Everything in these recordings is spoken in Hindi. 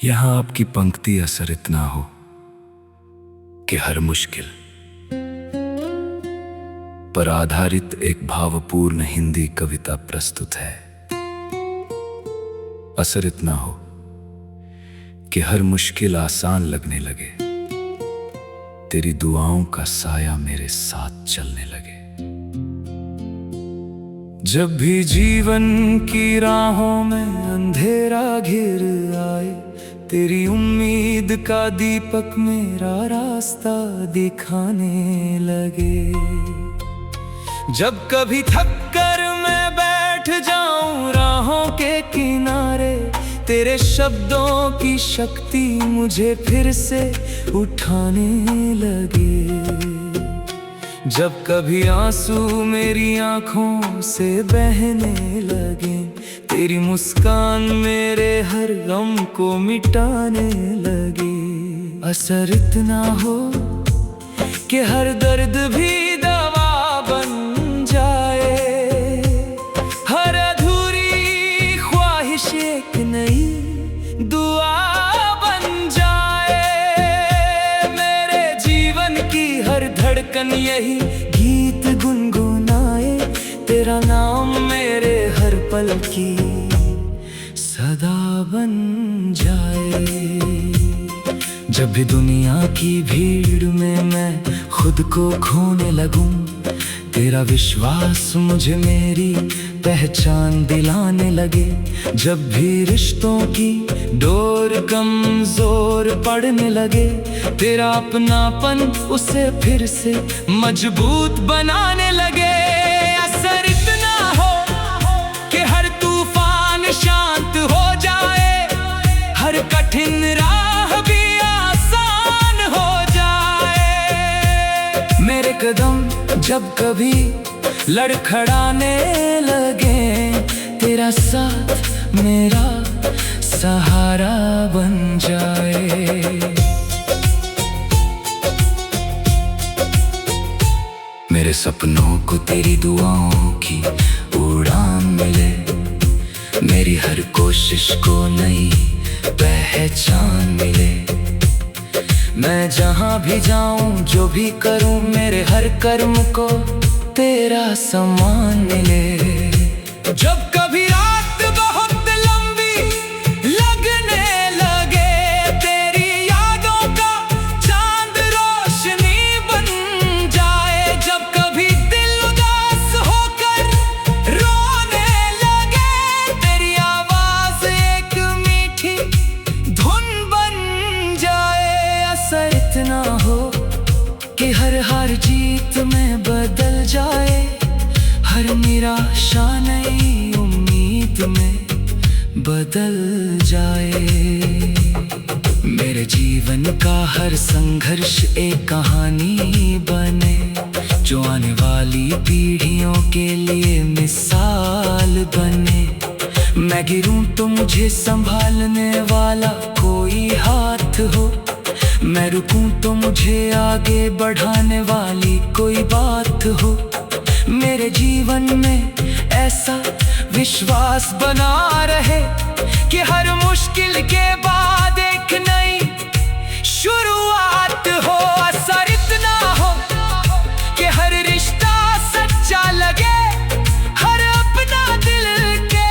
यहाँ आपकी पंक्ति असर इतना हो कि हर मुश्किल पर आधारित एक भावपूर्ण हिंदी कविता प्रस्तुत है। असर इतना हो कि हर मुश्किल आसान लगने लगे, तेरी दुआओं का साया मेरे साथ चलने लगे। जब भी जीवन की राहों में अंधेरा घिर आए, तेरी उम्मीद का दीपक मेरा रास्ता दिखाने लगे। जब कभी थक कर मैं बैठ जाऊं राहों के किनारे, तेरे शब्दों की शक्ति मुझे फिर से उठाने लगे। जब कभी आंसू मेरी आंखों से बहने लगे, तेरी मुस्कान मेरे हर गम को मिटाने लगे। असर इतना हो कि हर दर्द भी दवा बन जाए, हर अधूरी ख्वाहिश एक नई दुआ बन जाए। मेरे जीवन की हर धड़कन यही गीत गुनगुनाए, तेरा नाम मेरे हर पल की सदा बन जाए। जब भी दुनिया की भीड़ में मैं खुद को खोने लगूं, तेरा विश्वास मुझे मेरी पहचान दिलाने लगे। जब भी रिश्तों की डोर कमजोर पड़ने लगे, तेरा अपनापन उसे फिर से मजबूत बनाने लगे। असर इतना हो कि हर तूफान शांत हो जाए, हर कठिन राह भी आसान हो जाए। मेरे कदम जब कभी लड़खड़ाने लगे, तेरा साथ मेरा सहारा बन जाए। मेरे सपनों को तेरी दुआओं की उड़ान मिले, मेरी हर कोशिश को नई पहचान मिले। मैं जहां भी जाऊं जो भी करूं, मेरे हर कर्म को तेरा सम्मान मिले। जब कभी रात बहुत लंबी लगने लगे, तेरी यादों का चांद रोशनी बन जाए। जब कभी दिल उदास होकर रोने लगे, तेरी आवाज एक मीठी धुन बन जाए। असर इतना हो कि हर हार जीत में बदल जाए, हर निराशा नई उम्मीद में बदल जाए। मेरे जीवन का हर संघर्ष एक कहानी बने, जो आने वाली पीढ़ियों के लिए मिसाल बने। मैं गिरूं तो मुझे संभालने वाला कोई हाथ हो, मैं रुकूं तो मुझे आगे बढ़ाने वाली कोई बात हो। मेरे जीवन में ऐसा विश्वास बना रहे कि हर मुश्किल के बाद एक नई शुरुआत हो। असर इतना हो कि हर रिश्ता सच्चा लगे, हर अपना दिल के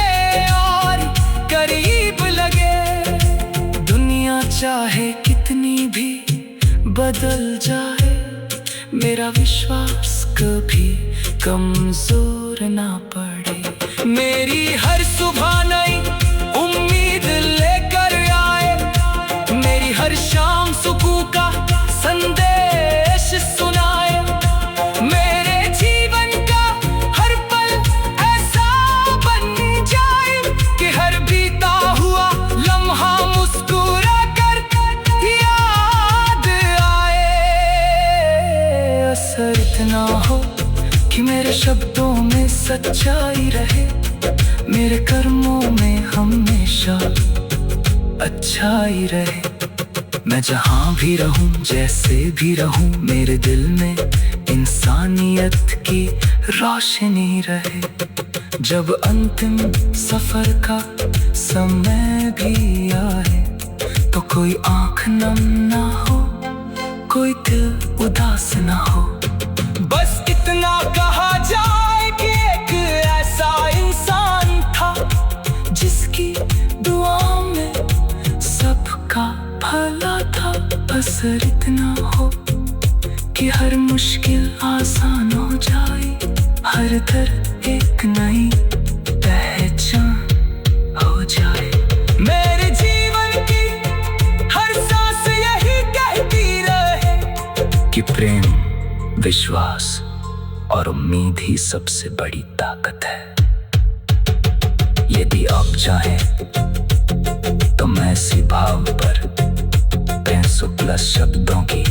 और करीब लगे। दुनिया चाहे कितनी भी बदल जाए, मेरा विश्वास कभी कमजोर ना पड़े। मेरी हर सुबह नई उम्मीद लेकर आए, मेरी हर शाम सुकून का संदेश सुनाए। मेरे जीवन का हर पल ऐसा बन जाए कि हर बीता हुआ लम्हा मुस्कुरा कर याद आए। असर इतना हो कि मेरे शब्दों में सच्चाई रहे, मेरे कर्मों में हमेशा अच्छाई रहे। मैं जहां भी रहूं, जैसे भी रहूं, मेरे दिल में इंसानियत की रोशनी रहे। जब अंतिम सफर का समय भी आए, कोई आंख नम ना हो, कोई दिल उदास ना हो। बस इतना कहा जाए कि एक ऐसा इंसान था जिसकी दुआ में सबका भला था। असर इतना हो कि हर मुश्किल आसान हो जाए, हर दर्द एक नई पहचान हो जाए। मेरे जीवन की हर सांस यही कहती रहे कि प्रेम, विश्वास और उम्मीद ही सबसे बड़ी ताकत है। यदि आप चाहें तो मैं इसी भाव पर 300+ शब्दों की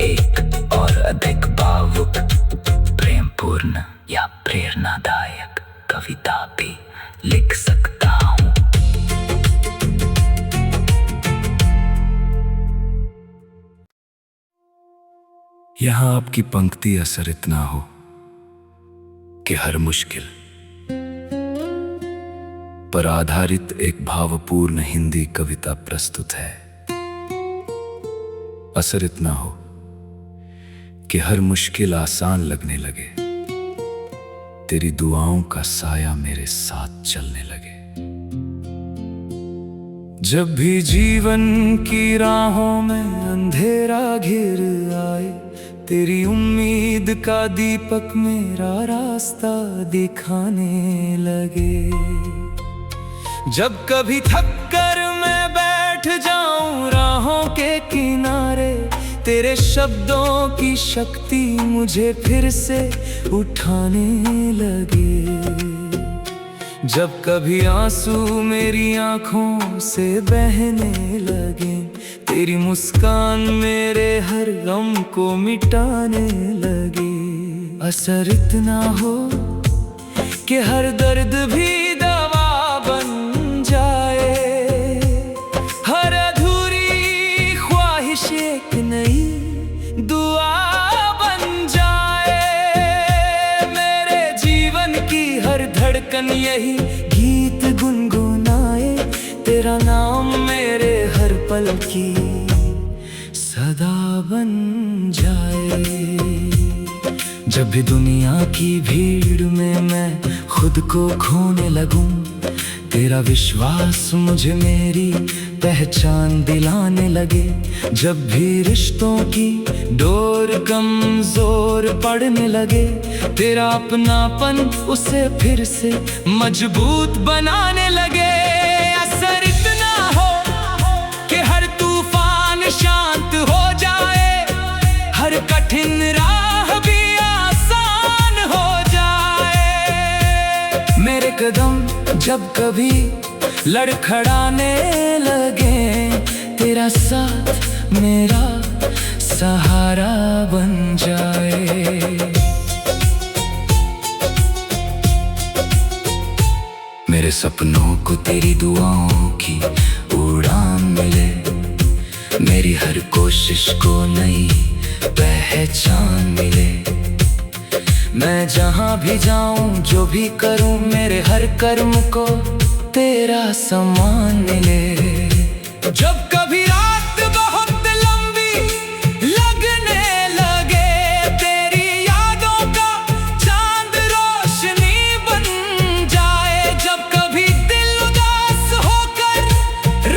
एक और अधिक भावुक, प्रेमपूर्ण या प्रेरणादायक कविता भी लिख सकता हूँ। यहाँ आपकी पंक्ति असर इतना हो कि हर मुश्किल पर आधारित एक भावपूर्ण हिंदी कविता प्रस्तुत है। असर इतना हो कि हर मुश्किल आसान लगने लगे, तेरी दुआओं का साया मेरे साथ चलने लगे। जब भी जीवन की राहों में अंधेरा घिर आए, तेरी उम्मीद का दीपक मेरा रास्ता दिखाने लगे। जब कभी थक कर मैं बैठ जाऊं राहों के किनारे, तेरे शब्दों की शक्ति मुझे फिर से उठाने लगे। जब कभी आंसू मेरी आंखों से बहने लगे, तेरी मुस्कान मेरे हर गम को मिटाने लगे। असर इतना हो कि हर दर्द भी दवा बन जाए, हर अधूरी ख्वाहिश एक नई दुआ बन जाए। मेरे जीवन की हर धड़कन यही गीत गुनगुनाए, तेरा नाम मेरे हर पल की सदा बन जाए। जब भी दुनिया की भीड़ में मैं खुद को खोने लगूं, तेरा विश्वास मुझे मेरी पहचान दिलाने लगे। जब भी रिश्तों की डोर कमजोर पड़ने लगे, तेरा अपनापन उसे फिर से मजबूत बनाने लगे। असर इतना हो कि हर तूफान शांत हो जाए, हर कठिन राह भी आसान हो जाए। मेरे कदम जब कभी लड़खड़ाने लगे, तेरा साथ मेरा सहारा बन जाए। मेरे सपनों को तेरी दुआओं की उड़ान मिले, मेरी हर कोशिश को नई पहचान मिले। मैं जहां भी जाऊं जो भी करूं, मेरे हर कर्म को तेरा सम्मान मिले। जब कभी रात बहुत लंबी लगने लगे, तेरी यादों का चांद रोशनी बन जाए। जब कभी दिल उदास होकर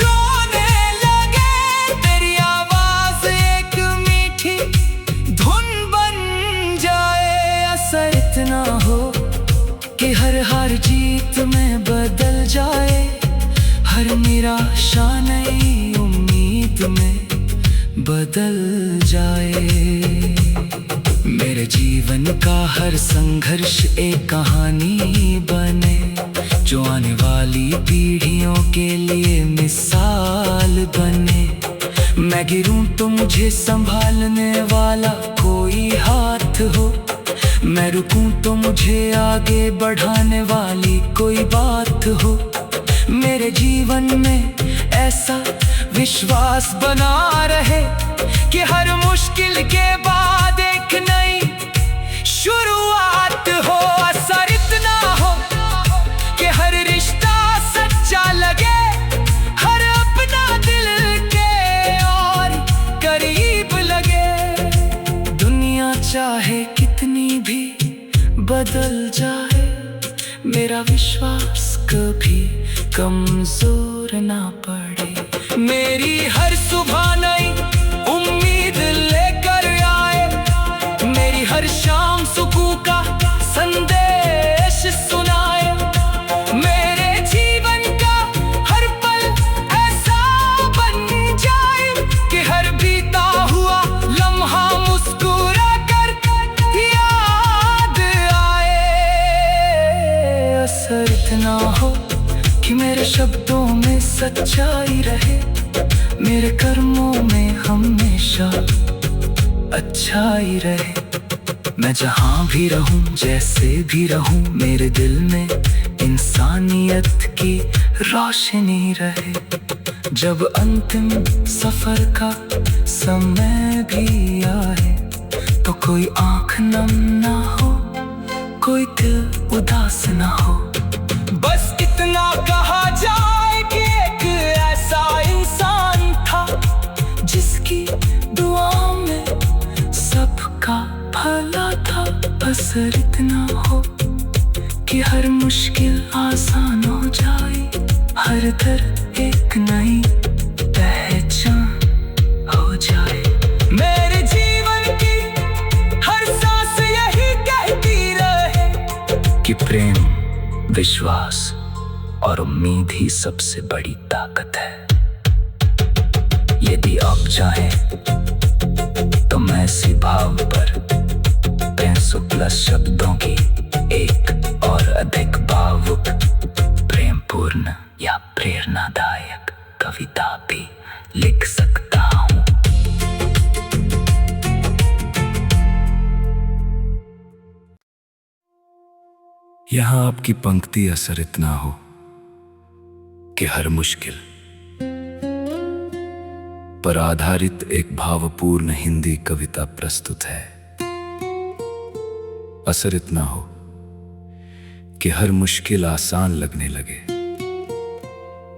रोने लगे, तेरी आवाज एक मीठी धुन बन जाए। असर इतना हो कि हर हार जीत में बदल जाए, हर निराशा नई उम्मीद में बदल जाए। मेरे जीवन का हर संघर्ष एक कहानी बने, जो आने वाली पीढ़ियों के लिए मिसाल बने। मैं गिरूं तो मुझे संभालने वाला कोई हाथ हो, मैं रुकूं तो मुझे आगे बढ़ाने वाली कोई बात हो। मेरे जीवन में ऐसा विश्वास बना रहे कि हर मुश्किल के बाद एक नई शुरुआत हो। असर इतना हो कि हर रिश्ता सच्चा लगे, हर अपना दिल के बदल जाए, मेरा विश्वास कभी कमजोर ना पड़े। मेरी हर सुबह नई उम्मीद लेकर आए, मेरी हर शाम सुकून का संदेश सुनाए। मेरे जीवन का हर पल ऐसा बन जाए कि हर बीता हुआ लम्हा मुस्कुरा कर याद आए। असर इतना हो कि मेरे शब्दों में सच्चाई रहे, मेरे कर्मों में हमेशा अच्छाई रहे। मैं जहाँ भी रहूं, जैसे भी रहूं, मेरे दिल में इंसानियत की रोशनी रहे। जब अंतिम सफर का समय भी आए, तो कोई आंख नम ना हो, कोई दिल उदास ना हो। बस इतना कहा जाए कि एक ऐसा इंसान था जिसकी दुआ में सबका भला था। असर इतना हो कि हर मुश्किल आसान हो जाए, हर दर्द एक नई पहचान हो जाए। मेरे जीवन की हर सांस यही कहती रहे कि प्रेम, विश्वास और उम्मीद ही सबसे बड़ी ताकत है। यदि आप चाहें तो मैं इसी भाव पर 300+ शब्दों की एक और अधिक भावुक, प्रेमपूर्ण या प्रेरणादायक कविता भी लिख सकता हूँ। यहाँ आपकी पंक्ति असर इतना हो कि हर मुश्किल पर आधारित एक भावपूर्ण हिंदी कविता प्रस्तुत है। असर इतना हो कि हर मुश्किल आसान लगने लगे,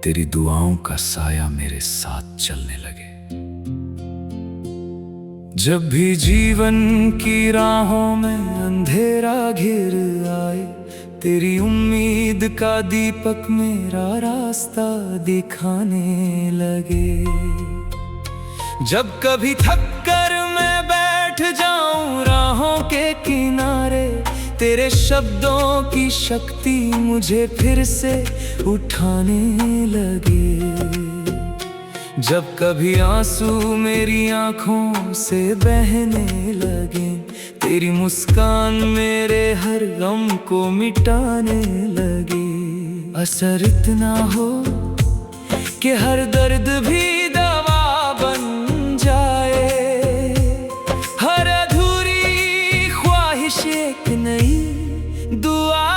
तेरी दुआओं का साया मेरे साथ चलने लगे। जब भी जीवन की राहों में अंधेरा घिर आए, तेरी उम्मीद का दीपक मेरा रास्ता दिखाने लगे। जब कभी थक कर मैं बैठ जाऊं राहों के किनारे, तेरे शब्दों की शक्ति मुझे फिर से उठाने लगे। जब कभी आंसू मेरी आंखों से बहने लगे, तेरी मुस्कान मेरे हर गम को मिटाने लगे। असर इतना हो कि हर दर्द भी दवा बन जाए, हर अधूरी ख्वाहिश एक नई दुआ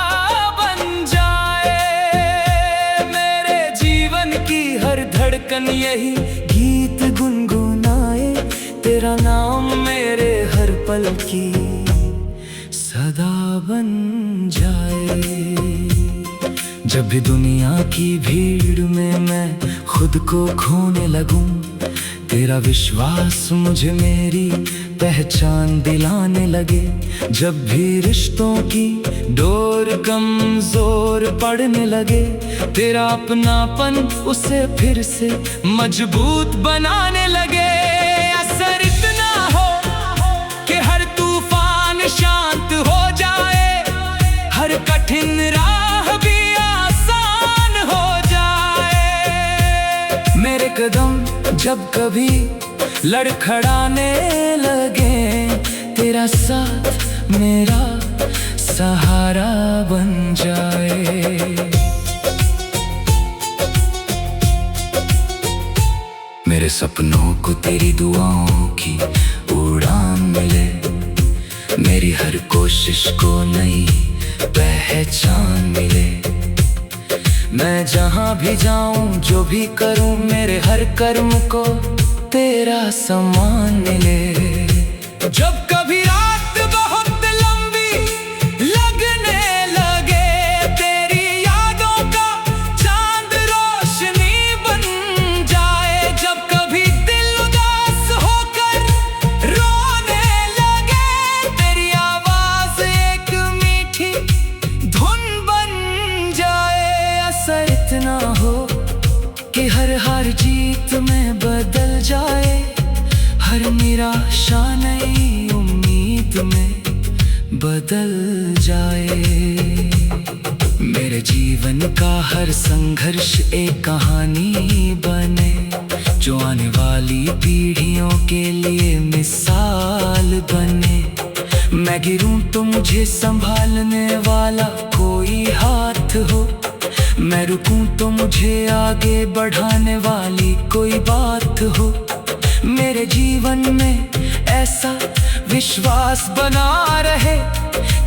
बन जाए। मेरे जीवन की हर धड़कन यही गीत गुनगुनाए, तेरा नाम मेरे हर पल की सदा बन जाए। जब भी दुनिया की भीड़ में मैं खुद को खोने लगूं, तेरा विश्वास मुझे मेरी पहचान दिलाने लगे। जब भी रिश्तों की डोर कमजोर पड़ने लगे, तेरा अपनापन उसे फिर से मजबूत बनाने लगे। असर इतना हो कि हर तूफान शांत हो जाए, हर कठिन राह भी आसान हो जाए। मेरे कदम जब कभी लड़खड़ाने लगे, तेरा साथ मेरा सहारा बन जाए। मेरे सपनों को तेरी दुआओं की उड़ान मिले, मेरी हर कोशिश को नई पहचान मिले। मैं जहाँ भी जाऊं, जो भी करूं, मेरे हर कर्म को तेरा सम्मान मिले। जब कभी रात बहुत लंबी लगने लगे, तेरी यादों का चांद रोशनी बन जाए। जब कभी दिल उदास होकर रोने लगे, तेरी आवाज एक मीठी जीत में बदल जाए, हर निराशा नई उम्मीद में बदल जाए। मेरे जीवन का हर संघर्ष एक कहानी बने, जो आने वाली पीढ़ियों के लिए मिसाल बने। मैं गिरूं तो मुझे संभालने वाला कोई हाथ हो, मैं रुकूं तो मुझे आगे बढ़ाने वाली कोई बात हो। मेरे जीवन में ऐसा विश्वास बना रहे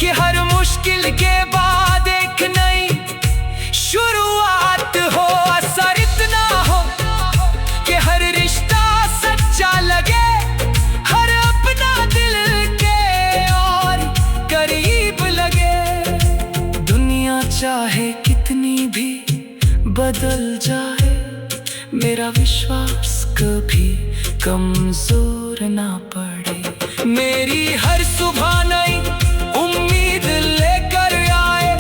कि हर मुश्किल के बाद एक नई शुरुआत हो। असर इतना हो कि हर रिश्ता सच्चा लगे, हर अपना दिल के और करीब लगे। दुनिया चाहे कितनी भी बदल जाए, मेरा विश्वास कभी कमजोर ना पड़े। मेरी हर सुबह नई उम्मीद लेकर आए,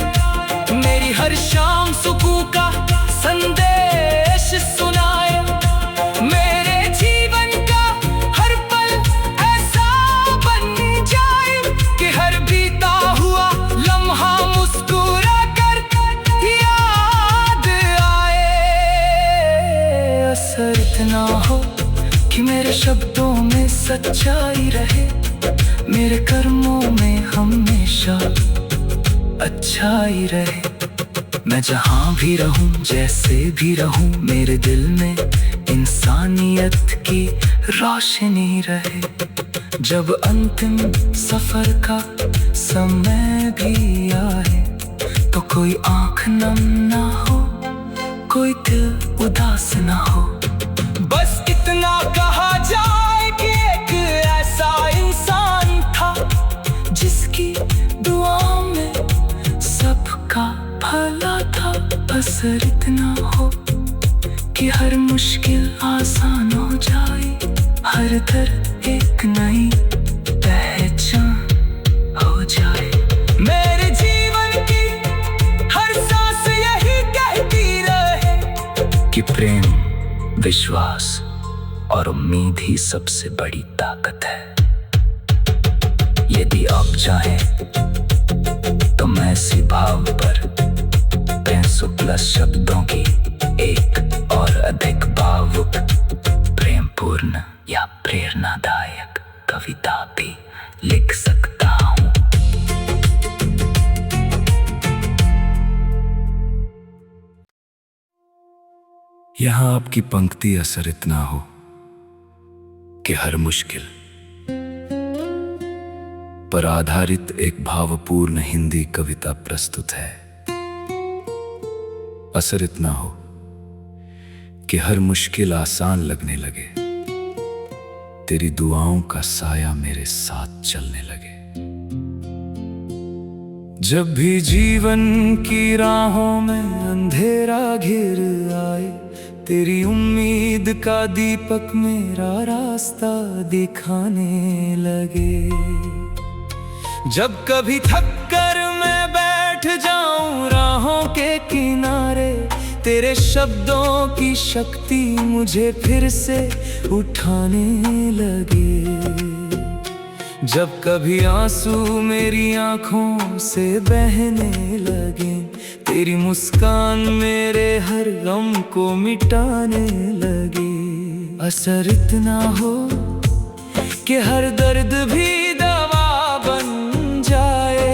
मेरी हर शाम सुकून का संदेश सुनाए। मेरे जीवन का हर पल ऐसा बन जाए कि हर बीता हुआ लम्हा मुस्कुरा कर याद आए। असर इतना हो कि मेरे शब्दों में सच्चाई रहे, मेरे कर्मों में हमेशा अच्छाई रहे। मैं जहाँ भी रहूं, जैसे भी रहूं, मेरे दिल में इंसानियत की रोशनी रहे। जब अंतिम सफर का समय भी आए, तो कोई आंख नम ना हो, कोई दिल उदास ना हो। बस इतना कहा जाए कि एक ऐसा इंसान था, जिसकी दुआ में सबका भला था। असर इतना हो कि हर मुश्किल आसान हो जाए, हर दर्द एक नई पहचान हो जाए। मेरे जीवन की हर सांस यही कहती रहे कि प्रेम, विश्वास और उम्मीद ही सबसे बड़ी ताकत है। यदि आप चाहें तो मैं इसी भाव पर 300+ शब्दों की एक और अधिक भावुक, प्रेमपूर्ण या प्रेरणादायक कविता भी लिख सकता हूँ। यहाँ आपकी पंक्ति असर इतना हो कि हर मुश्किल पर आधारित एक भावपूर्ण हिंदी कविता प्रस्तुत है। असर इतना हो कि हर मुश्किल आसान लगने लगे, तेरी दुआओं का साया मेरे साथ चलने लगे। जब भी जीवन की राहों में अंधेरा घिर आए, तेरी उम्मीद का दीपक मेरा रास्ता दिखाने लगे। जब कभी थक कर मैं बैठ जाऊं राहों के किनारे, तेरे शब्दों की शक्ति मुझे फिर से उठाने लगे। जब कभी आंसू मेरी आंखों से बहने लगे, तेरी मुस्कान मेरे हर गम को मिटाने लगे। असर इतना हो कि हर दर्द भी दवा बन जाए,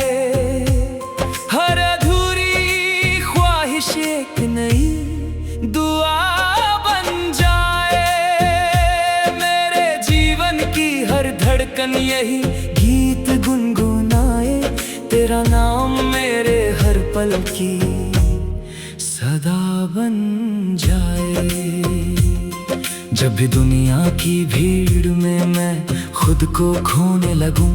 हर अधूरी ख्वाहिश एक नई दुआ बन जाए। मेरे जीवन की हर धड़कन यही गीत गुनगुनाए, तेरा नाम मेरे हर पल की सदा बन जाए। जब भी दुनिया की भीड़ में मैं खुद को खोने लगूं,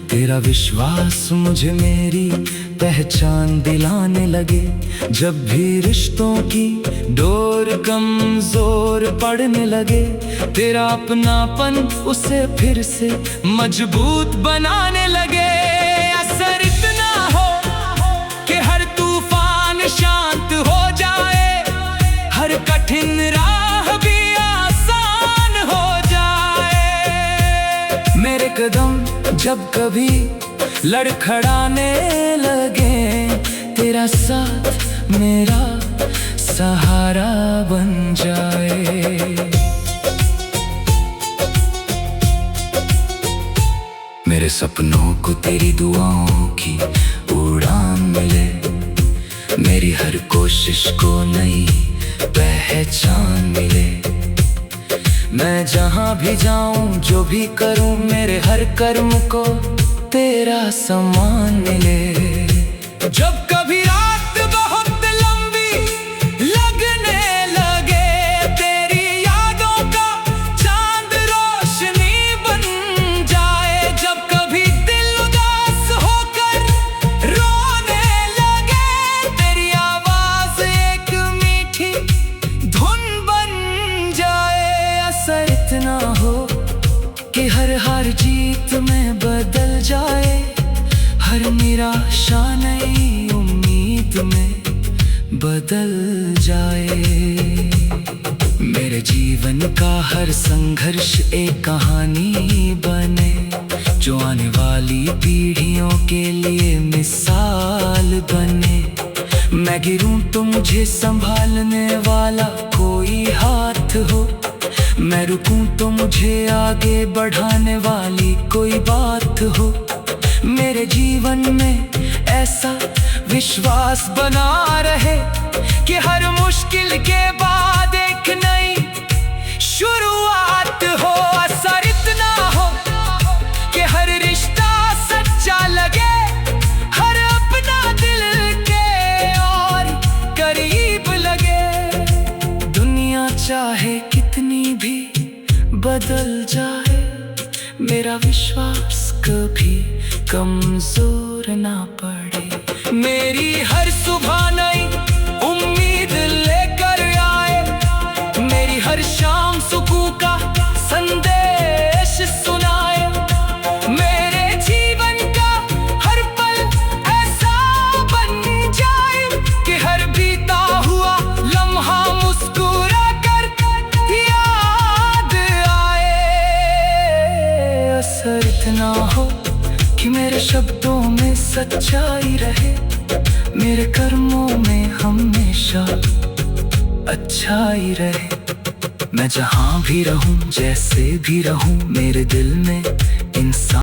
तेरा विश्वास मुझे मेरी पहचान दिलाने लगे। जब भी रिश्तों की डोर कमजोर पड़ने लगे, तेरा अपनापन उसे फिर से मजबूत बनाने लगे। असर इतना हो कि हर तूफान शांत हो जाए, हर कठिन राह राह भी आसान हो जाए। मेरे कदम जब कभी लड़खड़ाने लगे, तेरा साथ मेरा सहारा बन जाए। मेरे सपनों को तेरी दुआओं की उड़ान मिले, मेरी हर कोशिश को नई पहचान मिले। मैं जहां भी जाऊं जो भी करूं, मेरे हर कर्म को तेरा सम्मान मिले। जब कभी रात बहुत लंबी लगने लगे, तेरी यादों का चांद रोशनी बन जाए। जब कभी दिल उदास होकर रोने लगे, तेरी आवाज एक मीठी धुन बन जाए। असर इतना हो कि हर हार जीत में बदल जाए, हर निराशा नई उम्मीद में बदल जाए। मेरे जीवन का हर संघर्ष एक कहानी बने, जो आने वाली पीढ़ियों के लिए मिसाल बने। मैं गिरूं तो मुझे संभालने वाला कोई हाथ हो, मैं रुकूं तो मुझे आगे बढ़ाने वाली कोई बात हो। मेरे जीवन में ऐसा विश्वास बना रहे कि हर मुश्किल के बाद एक नई शुरुआत हो। असर इतना हो कि हर रिश्ता सच्चा लगे, हर अपना दिल के और करीब लगे। दुनिया चाहे कितनी भी बदल जाए, मेरा विश्वास कभी कमजोर ना पड़े। मेरी हर सुबह नई उम्मीद लेकर आए, मेरी हर शाम सुकून का संदेश सुनाए। मेरे जीवन का हर पल ऐसा बन जाए कि हर बीता हुआ लम्हा मुस्कुरा कर याद आए। असर इतना हो कि मेरे शब्दों में सच्चाई रहे, मेरे कर्मों में हमेशा अच्छाई रहे। मैं जहां भी रहूं, जैसे भी रहूं, मेरे दिल में इंसान